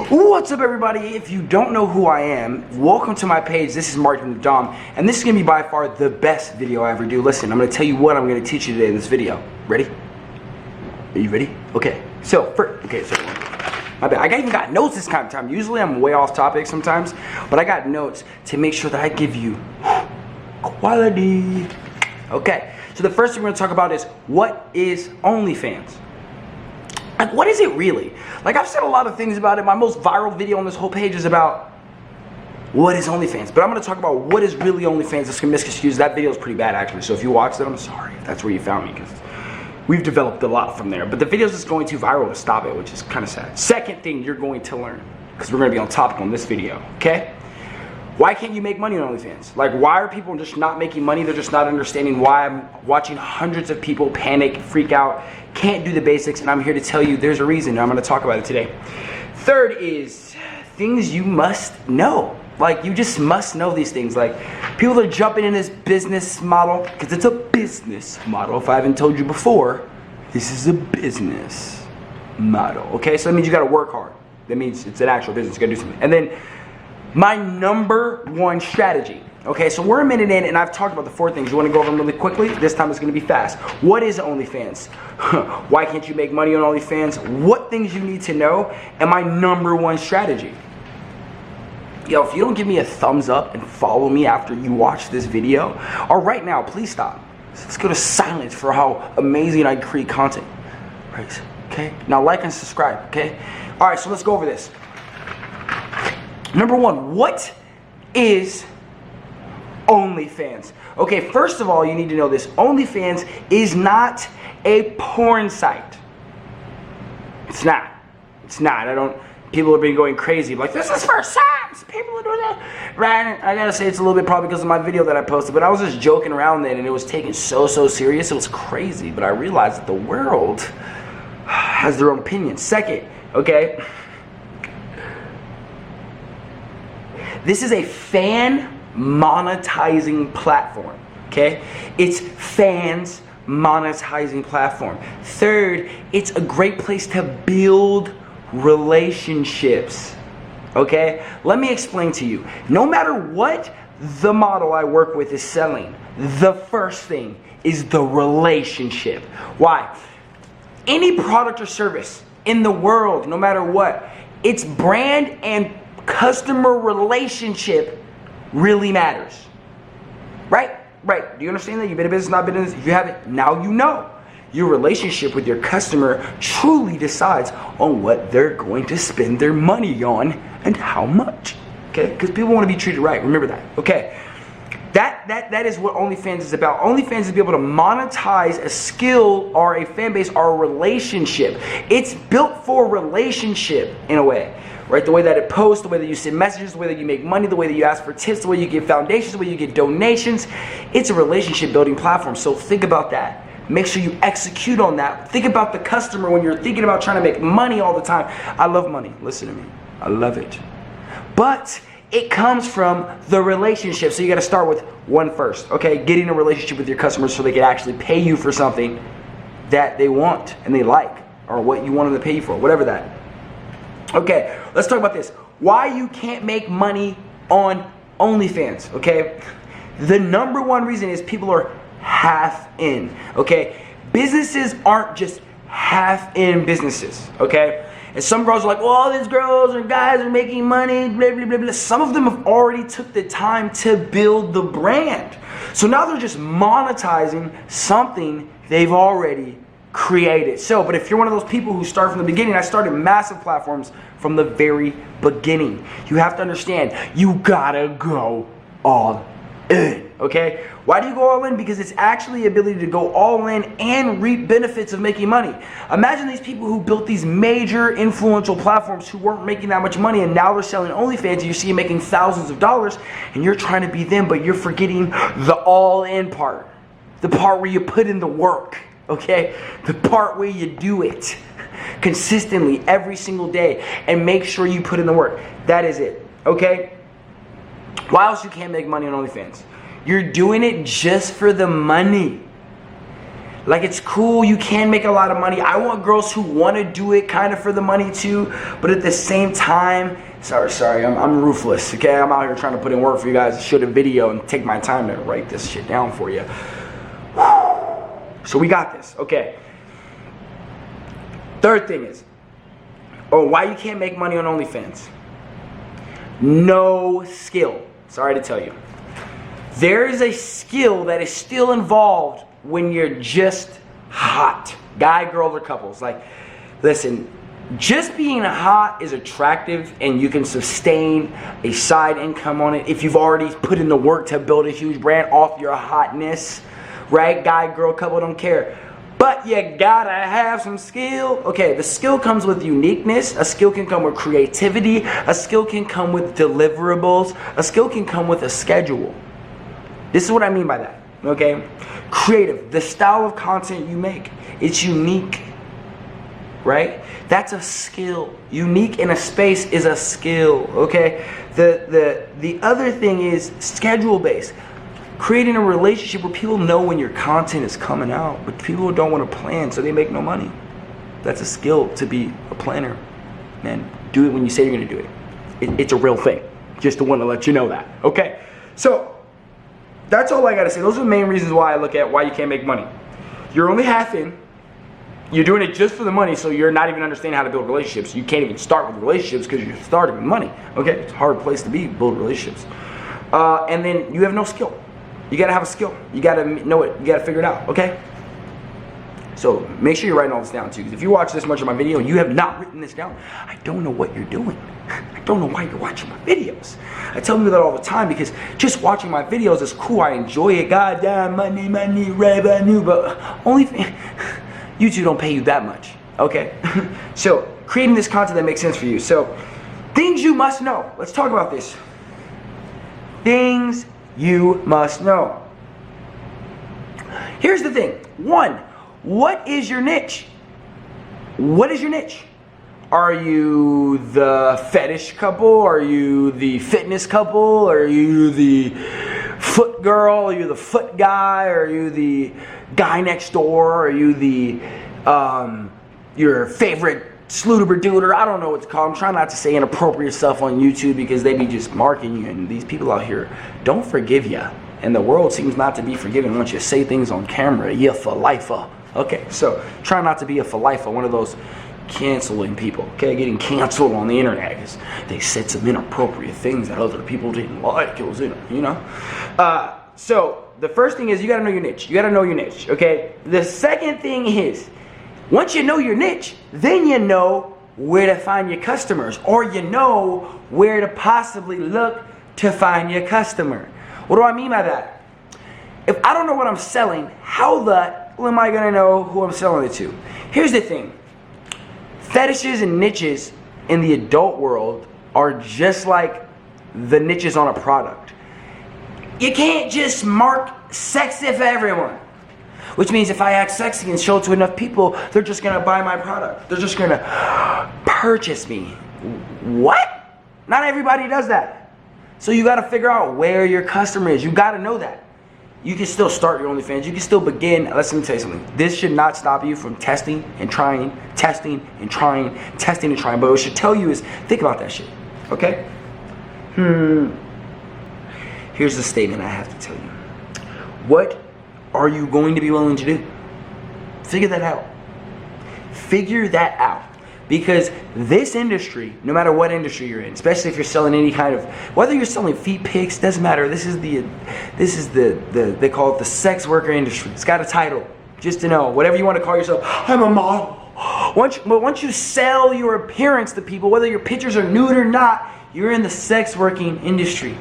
What's up, everybody? If you don't know who I am, welcome to my page. This is Martin with Dom, and this is going to be by far the best video I ever do. Listen, I'm going to tell you what I'm going to teach you today in this video. Ready? Are you ready? Okay. So, my bad. I even got notes this kind of time. Usually I'm way off topic sometimes, but I got notes to make sure that I give you quality. Okay. So the first thing we're going to talk about is, what is OnlyFans? Like, what is it really? Like, I've said a lot of things about it. My most viral video on this whole page is about what is OnlyFans. But I'm going to talk about what is really OnlyFans. It's going to misconfuse. That video is pretty bad, actually. So if you watched it, I'm sorry if that's where you found me, because we've developed a lot from there. But the video is just going too viral to stop it, which is kind of sad. Second thing you're going to learn, because we're going to be on topic on this video, okay? Why can't you make money on OnlyFans? Like, why are people just not making money? They're just not understanding why. I'm watching hundreds of people panic, freak out, can't do the basics, and I'm here to tell you there's a reason, and I'm going to talk about it today. Third is things you must know. Like, you just must know these things. Like, people are jumping in this business model, because it's a business model. If I haven't told you before, this is a business model, okay? So that means you got to work hard. That means it's an actual business. You got to do something. And then my number one strategy. Okay, so we're a minute in, and I've talked about the 4 things. You want to go over them really quickly? This time it's going to be fast. What is OnlyFans? Why can't you make money on OnlyFans? What things you need to know? And my number one strategy. Yo, if you don't give me a thumbs up and follow me after you watch this video, or right now, please stop. Let's go to silence for how amazing I create content. Right? Okay? Now like and subscribe, okay? Alright, so let's go over this. Number one, what is OnlyFans? Okay, first of all, you need to know this. OnlyFans is not a porn site. It's not. It's not. People have been going crazy. Like, this is for sex. People are doing that. Right? I gotta say, it's a little bit probably because of my video that I posted, but I was just joking around then, and it was taken so serious. It was crazy, but I realized that the world has their own opinion. Second, okay, this is a fan monetizing platform, okay? It's fans monetizing platform. Third, it's a great place to build relationships, okay? Let me explain to you. No matter what the model I work with is selling, the first thing is the relationship. Why? Any product or service in the world, no matter what, its brand and customer relationship really matters. Right? Right. Do you understand that? You've been in business, not been in business. If you haven't, now you know. Your relationship with your customer truly decides on what they're going to spend their money on and how much. Okay? Because people want to be treated right. Remember that. Okay. That is what OnlyFans is about. OnlyFans is to be able to monetize a skill or a fan base or a relationship. It's built for relationship in a way. Right? The way that it posts, the way that you send messages, the way that you make money, the way that you ask for tips, the way you get foundations, the way you get donations. It's a relationship building platform. So think about that. Make sure you execute on that. Think about the customer when you're thinking about trying to make money all the time. I love money. Listen to me. I love it. But it comes from the relationship. So you got to start with one first. Okay? Getting a relationship with your customers so they can actually pay you for something that they want and they like, or what you want them to pay you for, whatever that. Okay, let's talk about this. Why you can't make money on OnlyFans, okay? The number one reason is people are half in, okay? Businesses aren't just half in businesses, okay? And some girls are like, well, all these girls or guys are making money, blah, blah, blah, blah. Some of them have already took the time to build the brand. So now they're just monetizing something they've already created. So, but if you're one of those people who start from the beginning, I started massive platforms from the very beginning. You have to understand, you gotta go all in, okay? Why do you go all in? Because it's actually the ability to go all in and reap benefits of making money. Imagine these people who built these major influential platforms who weren't making that much money, and now they're selling OnlyFans, and you see them making thousands of dollars, and you're trying to be them, but you're forgetting the all in part. The part where you put in the work. Okay, the part where you do it consistently every single day and make sure you put in the work. That is it. Okay? Why else you can't make money on OnlyFans? You're doing it just for the money. Like, it's cool, you can make a lot of money. I want girls who want to do it kind of for the money too, but at the same time, sorry, I'm ruthless, okay? I'm out here trying to put in work for you guys to shoot a video and take my time to write this shit down for you. So we got this, okay. Third thing is, why you can't make money on OnlyFans. No skill. Sorry to tell you. There is a skill that is still involved when you're just hot. Guy, girls, or couples. Like, listen, just being hot is attractive and you can sustain a side income on it if you've already put in the work to build a huge brand off your hotness, right? Guy, girl, couple, don't care. But you gotta have some skill. Okay, the skill comes with uniqueness. A skill can come with creativity. A skill can come with deliverables. A skill can come with a schedule. This is what I mean by that, okay? Creative, the style of content you make. It's unique, right? That's a skill. Unique in a space is a skill, okay? The other thing is schedule-based. Creating a relationship where people know when your content is coming out, but people don't want to plan, so they make no money. That's a skill to be a planner. Man, do it when you say you're going to do it. It's a real thing. Just to want to let you know that. Okay, so that's all I got to say. Those are the main reasons why I look at why you can't make money. You're only half in. You're doing it just for the money, so you're not even understanding how to build relationships. You can't even start with relationships because you're starting with money. Okay, it's a hard place to be, build relationships. And then you have no skill. You gotta have a skill. You gotta know it. You gotta figure it out, okay? So make sure you're writing all this down too, because if you watch this much of my video and you have not written this down, I don't know what you're doing. I don't know why you're watching my videos. I tell people that all the time because just watching my videos is cool. I enjoy it. Goddamn, money, revenue, but only YouTube don't pay you that much, okay? So creating this content that makes sense for you. So things you must know. Let's talk about this. Things you must know. Here's the thing. One, what is your niche? What is your niche? Are you the fetish couple? Are you the fitness couple? Are you the foot girl? Are you the foot guy? Are you the guy next door? Are you the your favorite slooter duder? I don't know what to call them. I'm trying not to say inappropriate stuff on YouTube because they be just marking you, and these people out here don't forgive you, and the world seems not to be forgiving once you say things on camera. You for lifer. Okay, so try not to be a for lifer, one of those canceling people, okay, getting canceled on the internet because they said some inappropriate things that other people didn't like. It was, you know. So the first thing is you gotta know your niche. You gotta know your niche, okay? The second thing is, once you know your niche, then you know where to find your customers, or you know where to possibly look to find your customer. What do I mean by that? If I don't know what I'm selling, how the hell am I gonna know who I'm selling it to? Here's the thing. Fetishes and niches in the adult world are just like the niches on a product. You can't just mark sexy for everyone. Which means if I act sexy and show it to enough people, they're just gonna buy my product. They're just gonna purchase me. What? Not everybody does that. So you gotta figure out where your customer is. You gotta know that. You can still start your OnlyFans. You can still begin. Let me tell you something. This should not stop you from testing and trying, testing and trying, testing and trying. But what it should tell you is, think about that shit, okay? Here's the statement I have to tell you. What are you going to be willing to do? Figure that out. Figure that out. Because this industry, no matter what industry you're in, especially if you're selling any kind of, whether you're selling feet pics, doesn't matter. This is the they call it the sex worker industry. It's got a title, just to know. Whatever you want to call yourself, I'm a model. Once you sell your appearance to people, whether your pictures are nude or not, you're in the sex working industry.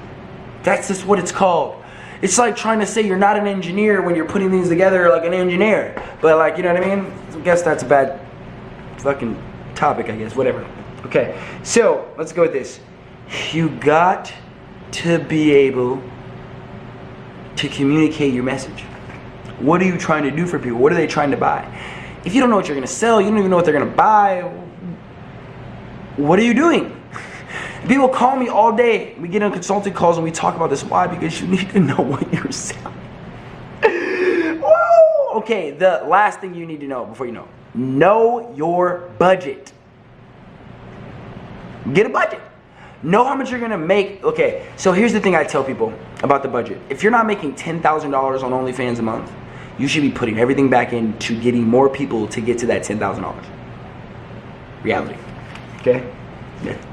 That's just what it's called. It's like trying to say you're not an engineer when you're putting things together like an engineer. But like, you know what I mean? I guess that's a bad fucking topic, I guess, whatever. Okay, so let's go with this. You got to be able to communicate your message. What are you trying to do for people? What are they trying to buy? If you don't know what you're going to sell, you don't even know what they're going to buy, what are you doing? People call me all day. We get on consulting calls and we talk about this. Why? Because you need to know what you're selling. Whoa! okay, the last thing you need to know before you know your budget. Get a budget. Know how much you're gonna make. Okay, so here's the thing I tell people about the budget. If you're not making $10,000 on OnlyFans a month, you should be putting everything back into getting more people to get to that $10,000. Reality. Okay?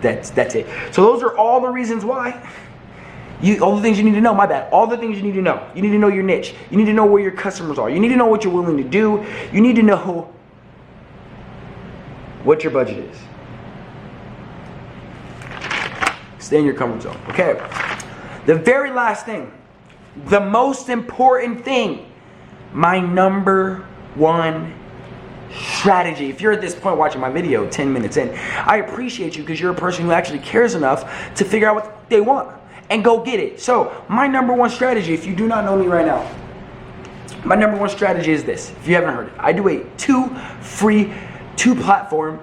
That's it. So those are all the reasons why. All the things you need to know, my bad. All the things you need to know. You need to know your niche. You need to know where your customers are. You need to know what you're willing to do. You need to know what your budget is. Stay in your comfort zone. Okay. The very last thing, the most important thing, my number one strategy. If you're at this point watching my video 10 minutes in, I appreciate you because you're a person who actually cares enough to figure out what they want and go get it. So my number one strategy, if you do not know me right now, my number one strategy is this. If you haven't heard it, I do a two platform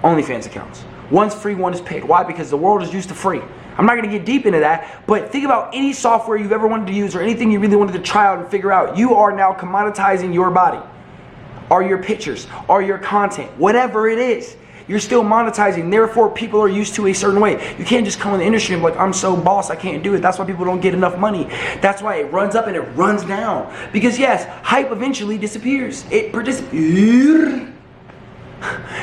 OnlyFans accounts. One's free, one is paid. Why? Because the world is used to free. I'm not going to get deep into that, but think about any software you've ever wanted to use or anything you really wanted to try out and figure out. You are now commoditizing your body, or your pictures, or your content, whatever it is. You're still monetizing. Therefore, people are used to a certain way. You can't just come in the industry and be like, I'm so boss, I can't do it. That's why people don't get enough money. That's why it runs up and it runs down. Because yes, hype eventually disappears. It disappears.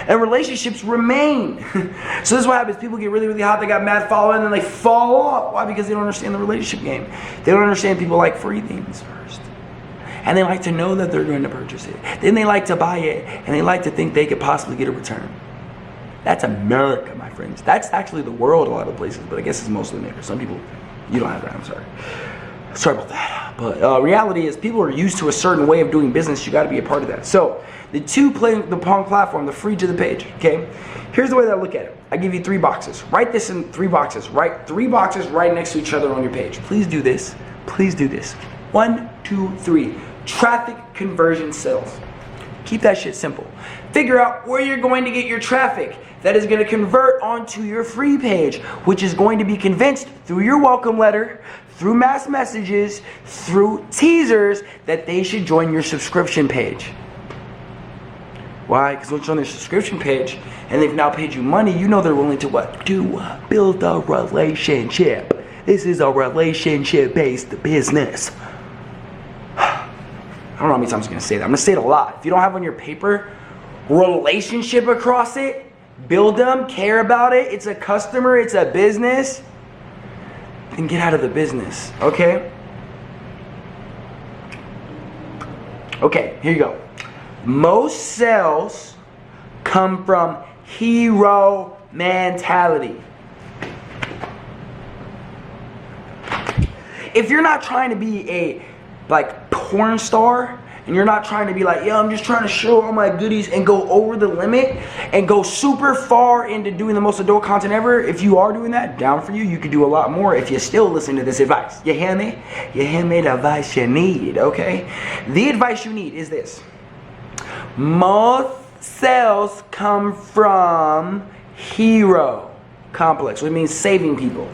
And relationships remain. So this is what happens. People get really, really hot. They got mad following and then they fall off. Why? Because they don't understand the relationship game. They don't understand people like free things first. And they like to know that they're going to purchase it. Then they like to buy it. And they like to think they could possibly get a return. That's America, my friends. That's actually the world a lot of places. But I guess it's mostly America. Some people, you don't have that. I'm sorry. Sorry about that. But reality is people are used to a certain way of doing business. You got to be a part of that. So the the Pong platform, the free to the page, okay? Here's the way that I look at it. I give you 3 boxes. Write this in 3 boxes. Write 3 boxes right next to each other on your page. Please do this. Please do this. 1, 2, 3. Traffic, conversion, sales. Keep that shit simple. Figure out where you're going to get your traffic that is going to convert onto your free page, which is going to be convinced through your welcome letter, through mass messages, through teasers, that they should join your subscription page. Why? Because once you're on their subscription page and they've now paid you money, you know they're willing to what? Build a relationship. This is a relationship-based business. I don't know how many times I'm going to say that. I'm going to say it a lot. If you don't have on your paper relationship across it, build them, care about it, it's a customer, it's a business, then get out of the business, okay? Okay, here you go. Most sales come from hero mentality. If you're not trying to be a porn star, and you're not trying to be like, yo, I'm just trying to show all my goodies and go over the limit and go super far into doing the most adult content ever, if you are doing that, down for you. You could do a lot more if you still listen to this advice. You hear me? You hear me? The advice you need, okay? The advice you need is this. Most sales come from hero complex, which means saving people.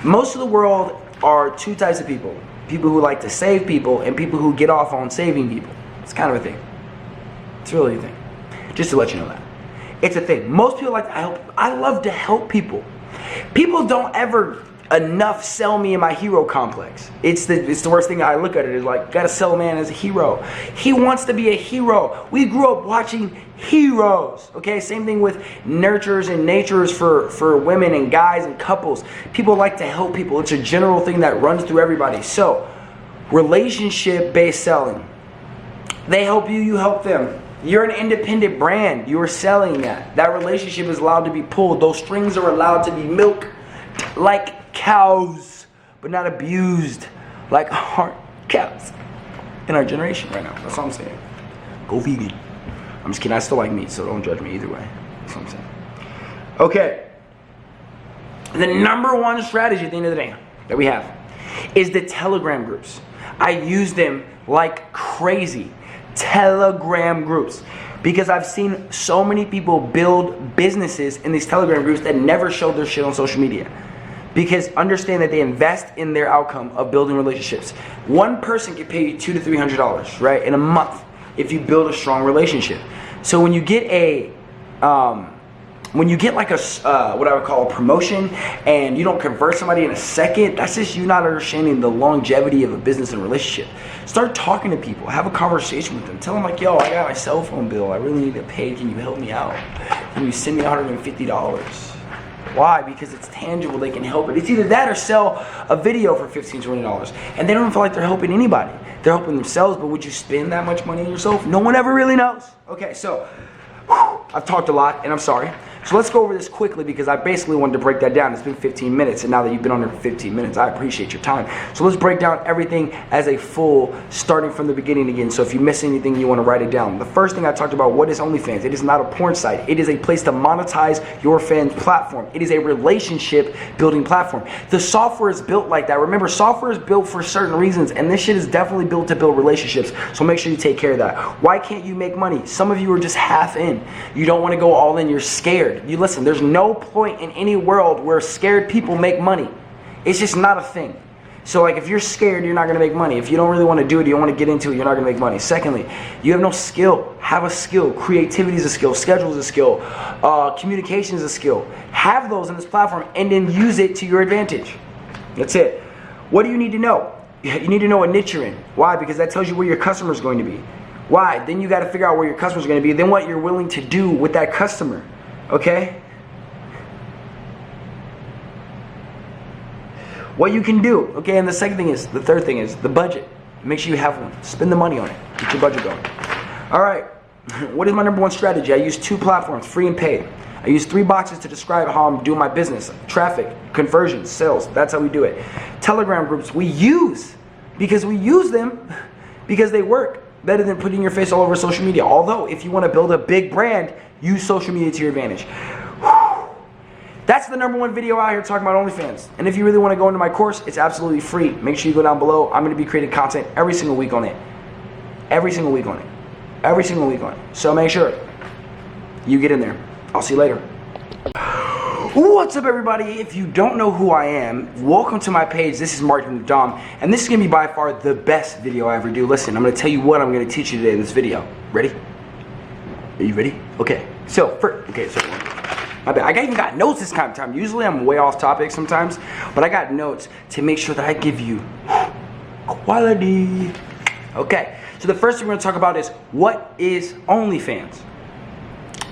Most of the world are 2 types of people. People who like to save people and people who get off on saving people. It's kind of a thing. It's really a thing. Just to let you know that. It's a thing. Most people like to help. I love to help people. People don't ever enough sell me in my hero complex. It's the worst thing I look at it is like, gotta sell a man as a hero. He wants to be a hero. We grew up watching heroes. Okay, same thing with nurturers and naturers for women and guys and couples. People like to help people. It's a general thing that runs through everybody. So, relationship-based selling. They help you, you help them. You're an independent brand. You are selling that. That relationship is allowed to be pulled. Those strings are allowed to be milked like cows, but not abused like hard cows in our generation right now. That's what I'm saying. Go vegan. I'm just kidding. I still like meat, so don't judge me either way. That's what I'm saying. Okay. The number one strategy at the end of the day that we have is the Telegram groups. I use them like crazy. Telegram groups. Because I've seen so many people build businesses in these Telegram groups that never show their shit on social media. because understand that they invest in their outcome of building relationships. One person can pay you $200 to $300, right, in a month if you build a strong relationship. So when you get like a what I would call a promotion and you don't convert somebody in a second, that's just you not understanding the longevity of a business and relationship. Start talking to people, have a conversation with them, tell them like, yo, I got my cell phone bill, I really need to pay, can you help me out? Can you send me $150? Why? Because it's tangible, they can help it. It's either that or sell a video for $15, $20. And they don't feel like they're helping anybody. They're helping themselves, but would you spend that much money on yourself? No one ever really knows. Okay, so I've talked a lot and I'm sorry. So let's go over this quickly because I basically wanted to break that down. It's been 15 minutes and now that you've been on there for 15 minutes, I appreciate your time. So let's break down everything as a full, starting from the beginning again. So if you miss anything, you want to write it down. The first thing I talked about, what is OnlyFans? It is not a porn site. It is a place to monetize your fans' platform. It is a relationship building platform. The software is built like that. Remember, software is built for certain reasons and this shit is definitely built to build relationships. So make sure you take care of that. Why can't you make money? Some of you are just half in. You don't want to go all in. You're scared. You listen, there's no point in any world where scared people make money. It's just not a thing. So like if you're scared, you're not going to make money. If you don't really want to do it, you don't want to get into it, you're not going to make money. Secondly, you have no skill. Have a skill. Creativity is a skill. Schedule is a skill. Communication is a skill. Have those in this platform and then use it to your advantage. That's it. What do you need to know? You need to know what niche you're in. Why? Because that tells you where your customer is going to be. Why? Then you got to figure out where your customer is going to be. Then what you're willing to do with that customer. Okay? What you can do. Okay, and the third thing is the budget. Make sure you have one. Spend the money on it. Get your budget going. All right. What is my number one strategy? I use 2 platforms, free and paid. I use 3 boxes to describe how I'm doing my business. Traffic, conversions, sales. That's how we do it. Telegram groups we use because we use them because they work better than putting your face all over social media. Although, if you want to build a big brand, use social media to your advantage. That's the number one video out here talking about OnlyFans. And if you really want to go into my course, it's absolutely free. Make sure you go down below. I'm going to be creating content every single week on it. Every single week on it. Every single week on it. So make sure you get in there. I'll see you later. What's up, everybody? If you don't know who I am, welcome to my page. This is Martin the Dom, and this is going to be by far the best video I ever do. Listen, I'm going to tell you what I'm going to teach you today in this video. Ready? Are you ready? Okay. So, my bad. I even got notes this time. Usually I'm way off topic sometimes, but I got notes to make sure that I give you quality. Okay. So the first thing we're going to talk about is, what is OnlyFans?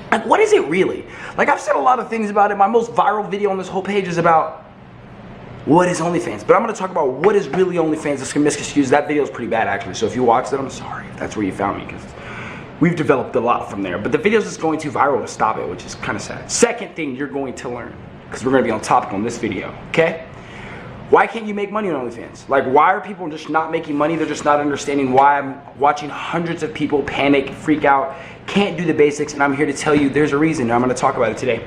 Like, what is it really? Like, I've said a lot of things about it. My most viral video on this whole page is about what is OnlyFans. But I'm going to talk about what is really OnlyFans. It's misconstrued. That video is pretty bad, actually. So if you watched it, I'm sorry if that's where you found me, because we've developed a lot from there. But the video is just going too viral to stop it, which is kind of sad. Second thing you're going to learn, because we're going to be on topic on this video, okay? Why can't you make money on OnlyFans? Like, why are people just not making money? They're just not understanding why. I'm watching hundreds of people panic, freak out, can't do the basics, and I'm here to tell you there's a reason, and I'm going to talk about it today.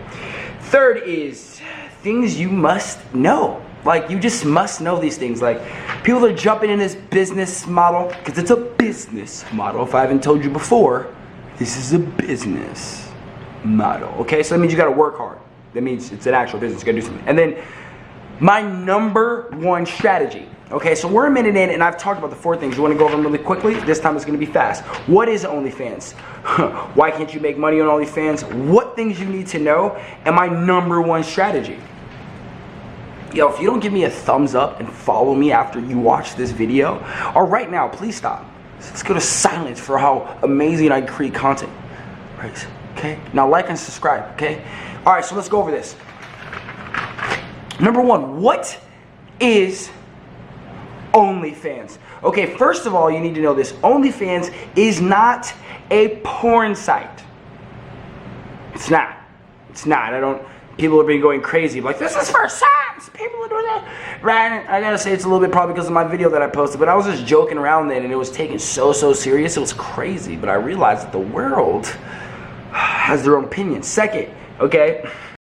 Third is things you must know. Like, you just must know these things. Like, people are jumping in this business model, because it's a business model. If I haven't told you before, this is a business model, okay? So that means you got to work hard. That means it's an actual business. You got to do something. And then my number one strategy. Okay, so we're a minute in and I've talked about the 4 things. You want to go over them really quickly? This time it's going to be fast. What is OnlyFans? Why can't you make money on OnlyFans? What things you need to know? And my number one strategy. Yo, if you don't give me a thumbs up and follow me after you watch this video, or right now, please stop. Let's go to silence for how amazing I create content. Right, okay? Now like and subscribe, okay? All right, so let's go over this. Number one, what is OnlyFans? Okay, first of all, you need to know this. OnlyFans is not a porn site. It's not. It's not. People have been going crazy. Like, this is for sex. People are doing that. Right? I gotta say, it's a little bit probably because of my video that I posted, but I was just joking around then and it was taken so serious. It was crazy. But I realized that the world has their own opinions. Second, okay?